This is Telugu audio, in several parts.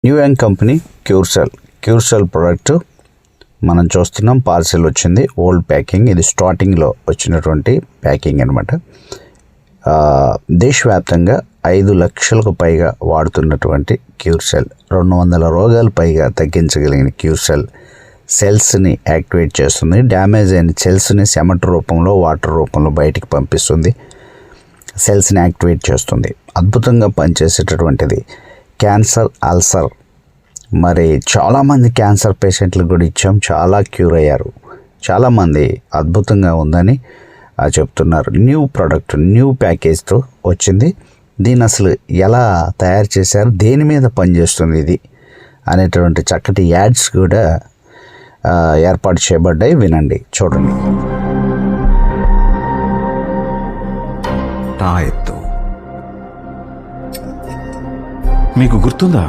న్యూ యంగ్ కంపెనీ క్యూర్సెల్ ప్రోడక్ట్ మనం చూస్తున్నాం. పార్సెల్ వచ్చింది, ఓల్డ్ ప్యాకింగ్. ఇది స్టార్టింగ్లో వచ్చినటువంటి ప్యాకింగ్ అనమాట. దేశవ్యాప్తంగా 5 లక్షలకు పైగా వాడుతున్నటువంటి క్యూర్సెల్, 200 రోగాలు పైగా తగ్గించగలిగిన క్యూర్సెల్ సెల్స్ని యాక్టివేట్ చేస్తుంది. డ్యామేజ్ అయిన సెల్స్ని చెమట రూపంలో, వాటర్ రూపంలో బయటికి పంపిస్తుంది. సెల్స్ని యాక్టివేట్ చేస్తుంది. అద్భుతంగా పనిచేసేటటువంటిది. క్యాన్సర్, అల్సర్, మరి చాలామంది క్యాన్సర్ పేషెంట్లకు కూడా ఇచ్చాం, చాలా క్యూర్ అయ్యారు. చాలామంది అద్భుతంగా ఉందని చెప్తున్నారు. న్యూ ప్రోడక్ట్, న్యూ ప్యాకేజ్తో వచ్చింది. దీన్ని అసలు ఎలా తయారు చేశారు, దేని మీద పనిచేస్తుంది ఇది అనేటువంటి చక్కటి యాడ్స్ కూడా ఏర్పాటు చేయబడ్డాయి. వినండి, చూడండి. తాయెత్తు మీకు గుర్తుందా?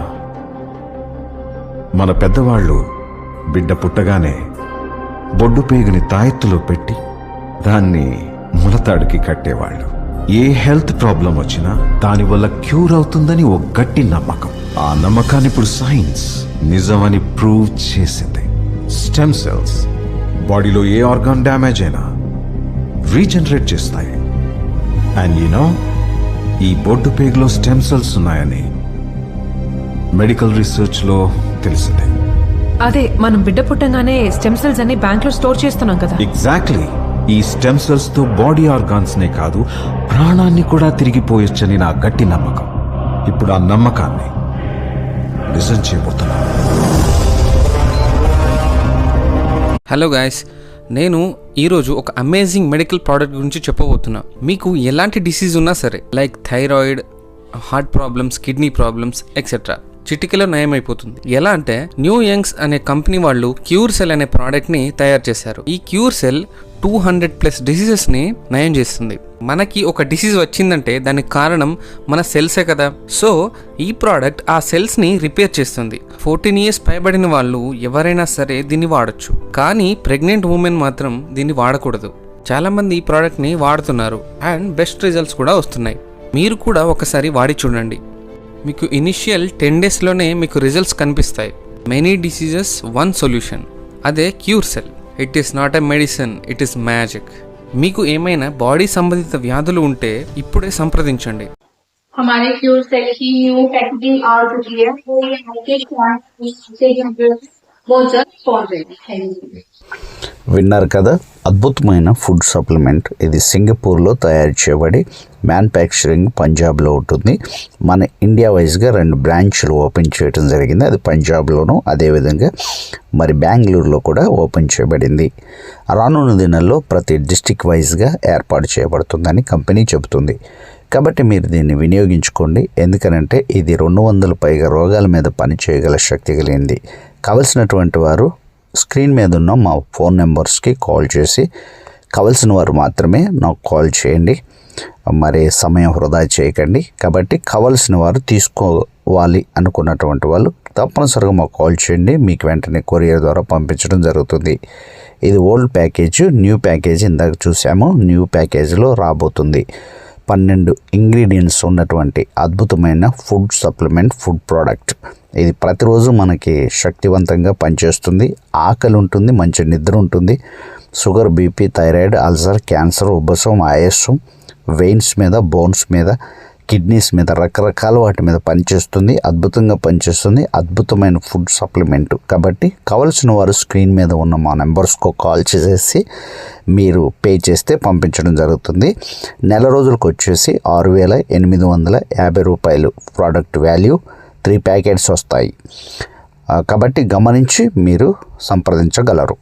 మన పెద్దవాళ్ళు బిడ్డ పుట్టగానే బొడ్డు పేగుని తాయెత్తులో పెట్టి దాన్ని ములతాడుకి కట్టేవాళ్ళు. ఏ హెల్త్ ప్రాబ్లం వచ్చినా దానివల్ల క్యూర్ అవుతుందని ఒక గట్టి నమ్మకం. ఆ నమ్మకాన్ని ఇప్పుడు సైన్స్ నిజమని ప్రూవ్ చేసింది. స్టెమ్ సెల్స్ బాడీలో ఏ ఆర్గాన్ డ్యామేజ్ అయినా రీజనరేట్ చేస్తాయి. అండ్ యూనో, ఈ బొడ్డు పేగులో స్టెమ్ సెల్స్ ఉన్నాయని మెడికల్ రీసెర్చ్ లో తెలిసింది. అదే మనం బిడ్డ పుట్టంగానే స్టెమ్ సెల్స్ అని బ్యాంక్ లో స్టోర్ చేస్తున్నాం కదా. ఎగ్జాక్ట్లీ. ఈ స్టెమ్ సెల్స్ తో బాడీ ఆర్గాన్స్ నే కాదు, ప్రాణాన్ని కూడా తిరిగిపోయొచ్చని నా గట్టి నమ్మకం. ఇప్పుడు ఆ నమ్మకాన్ని నిజం చేయబోతున్నా. హలో గాయస్, నేను ఈరోజు ఒక అమేజింగ్ మెడికల్ ప్రోడక్ట్ గురించి చెప్పబోతున్నా. మీకు ఎలాంటి డిసీజ్ ఉన్నా సరే, like thyroid, heart problems, kidney problems etcetera, చిటికలో నయం అయిపోతుంది. ఎలా అంటే, న్యూ యంగ్స్ అనే కంపెనీ వాళ్ళు క్యూర్సెల్ అనే ప్రోడక్ట్ ని తయారు చేశారు. ఈ క్యూర్సెల్ 200+ డిసీజెస్ ని నయం చేస్తుంది. మనకి ఒక డిసీజ్ వచ్చిందంటే దానికి కారణం మన సెల్సే కదా. సో ఈ ప్రోడక్ట్ ఆ సెల్స్ ని రిపేర్ చేస్తుంది. 14 years పైబడిన వాళ్ళు ఎవరైనా సరే దీన్ని వాడచ్చు, కానీ ప్రెగ్నెంట్ ఉమెన్ మాత్రం దీన్ని వాడకూడదు. చాలా మంది ఈ ప్రోడక్ట్ ని వాడుతున్నారు అండ్ బెస్ట్ రిజల్ట్స్ కూడా వస్తున్నాయి. మీరు కూడా ఒకసారి వాడి చూడండి. మీకు ఇనిషియల్ 10 daysలోనే మీకు రిజల్ట్స్ కనిపిస్తాయి. మెనీ డిసీజెస్ వన్ సొల్యూషన్, అదే క్యూర్సెల్. It is not a medicine, it is magic. మీకు ఏమైనా బాడీ సంబంధిత వ్యాధులు ఉంటే ఇప్పుడే సంప్రదించండి. हमारे क्यूरसेल की न्यू पैकेजिंग आ चुकी है, तो ये मार्केट बहुत जल्द पहुंच जाएगी. Thank you. విన్నారు కదా, అద్భుతమైన ఫుడ్ సప్లిమెంట్. ఇది సింగపూర్లో తయారు చేయబడి మ్యానుఫ్యాక్చరింగ్ పంజాబ్లో ఉంటుంది. మన ఇండియా వైజ్గా 2 బ్రాంచ్లు ఓపెన్ చేయడం జరిగింది. అది పంజాబ్లోను, అదేవిధంగా మరి బెంగళూరులో కూడా ఓపెన్ చేయబడింది. రానున్న దినాల్లో ప్రతి డిస్టిక్ వైజ్గా ఏర్పాటు చేయబడుతుందని కంపెనీ చెబుతుంది. కాబట్టి మీరు దీన్ని వినియోగించుకోండి. ఎందుకనంటే ఇది 200 పైగా రోగాల మీద పనిచేయగల శక్తి కలిగింది. కావలసినటువంటి వారు స్క్రీన్ మీద ఉన్న మా ఫోన్ నెంబర్స్కి కాల్ చేసి, కావలసిన వారు మాత్రమే నాకు కాల్ చేయండి. మరి సమయం వృధా చేయకండి. కాబట్టి కావలసిన వారు తీసుకోవాలి అనుకున్నటువంటి వాళ్ళు తప్పనిసరిగా మాకు కాల్ చేయండి. మీకు వెంటనే కొరియర్ ద్వారా పంపించడం జరుగుతుంది. ఇది ఓల్డ్ ప్యాకేజ్, న్యూ ప్యాకేజ్ ఇందాక చూసాము. న్యూ ప్యాకేజీలో రాబోతుంది 12 ఇంగ్రీడియంట్స్ ఉన్నటువంటి అద్భుతమైన ఫుడ్ సప్లిమెంట్, ఫుడ్ ప్రోడక్ట్. ఇది ప్రతిరోజు మనకి శక్తివంతంగా పనిచేస్తుంది. ఆకలి ఉంటుంది, మంచి నిద్ర ఉంటుంది. Sugar, BP, thyroid, ulcer, cancer, ఉబ్బసం, ఆయాసం, వెయిన్స్ మీద, బోన్స్ మీద, కిడ్నీస్ మీద, రకరకాల వాటి మీద పనిచేస్తుంది. అద్భుతంగా పనిచేస్తుంది. అద్భుతమైన ఫుడ్ సప్లిమెంట్. కాబట్టి కావలసిన వారు స్క్రీన్ మీద ఉన్న మా నెంబర్స్కు కాల్ చేసేసి మీరు పే చేస్తే పంపించడం జరుగుతుంది. నెల రోజులకు వచ్చేసి 6,850 రూపాయలు ప్రోడక్ట్ వాల్యూ. 3 ప్యాకెట్స్ వస్తాయి. కాబట్టి గమనించి మీరు సంప్రదించగలరు.